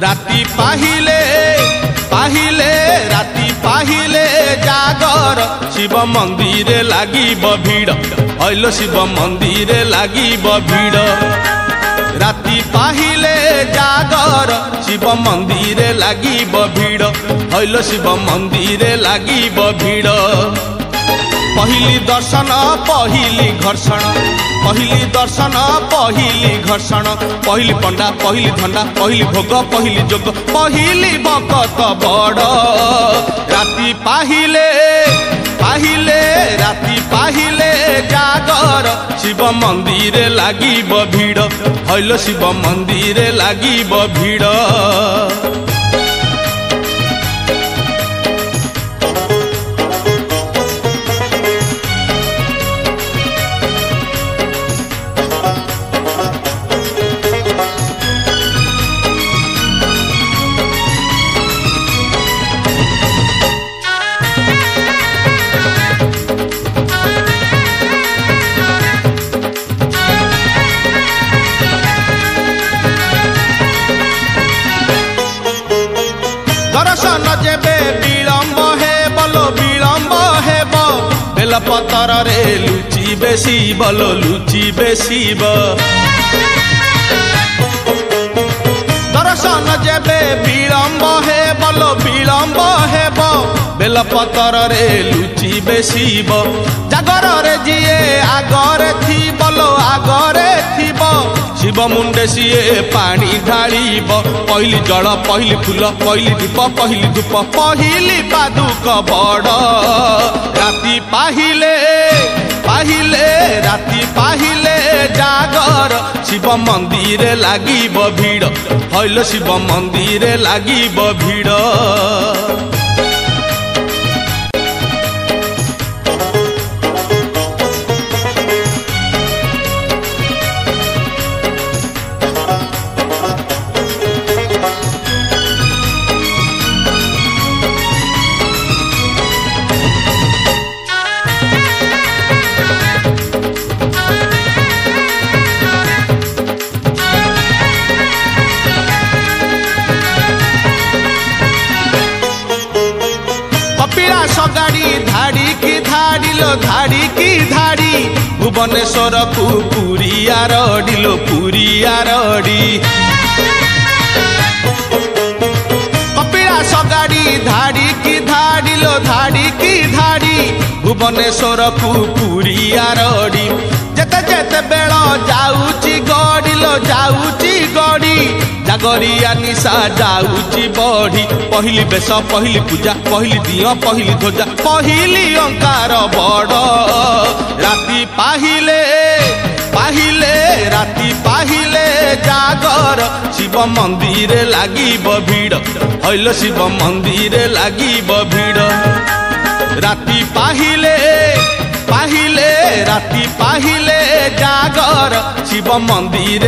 राती पाहिले पाहिले राती पाहिले जागर शिव मंदिर लागिब भीड़ अइलो शिव मंदिर लागिब भीड़ राती पाहिले जागर शिव मंदिर लागिब भीड़ अइलो शिव मंदिर लागिब भीड़ पहिली दर्शन पहिली घर्षण पहिली दर्शन पहिली घर्षण पहिली पंडा पहिली धंडा पहिली भोग पहिली जोग पहिली भक्त बड़ राती पाहिले पाहिले राती पाहिले जागर शिव मंदिर लागिब भीड़ हइलो शिव मंदिर लागिब भीड़ दर्शन जेबे विलम्ब हे बोलो विलम्ब हे बेलपतर रे लुचि बेसी बोलो लुचि बेसी दर्शन जेबे विलम्ब हे बोलो विलम्ब हे बेलपतर रे लुचि बेसी जागर रे जिए आगरे थी बोलो आगरे थीब शिव मुंडे सीए पानी ढालिब पहिली जल पहिली फूल पहिली दीप पहिली धूप पहिली पादुक बड़ राती पाहिले पाहिले राती पाहिले जागर शिव मंदिर लागिब भीड़ हइलो शिव मंदिर लागिब भीड़ गाड़ी धाड़ी की धाड़ी लो धाड़ी की धाड़ी भुवनेश्वर को पूरी आरडी लो पूरी आरडी कपिलास गाड़ी धाड़ी की धाड़ी लो धाड़ी की धाड़ी भुवनेश्वर को पूरी आरडी जेते जेते बेल जाऊची गड़ी लो जाऊची गड़ी जागरिया निशा जाऊची बढ़ी पहिली बेश पहिली पूजा पहिली दियो पहिली ध्वजा पहिली अंकार बड़ राती पाहिले पाहिले राती पाहिले जागर शिव मंदिर लागिब भीड़ हइलो शिव मंदिर लागिब भीड़ राती पाहिले पाहिले राती पाहिले जागर शिव मंदिर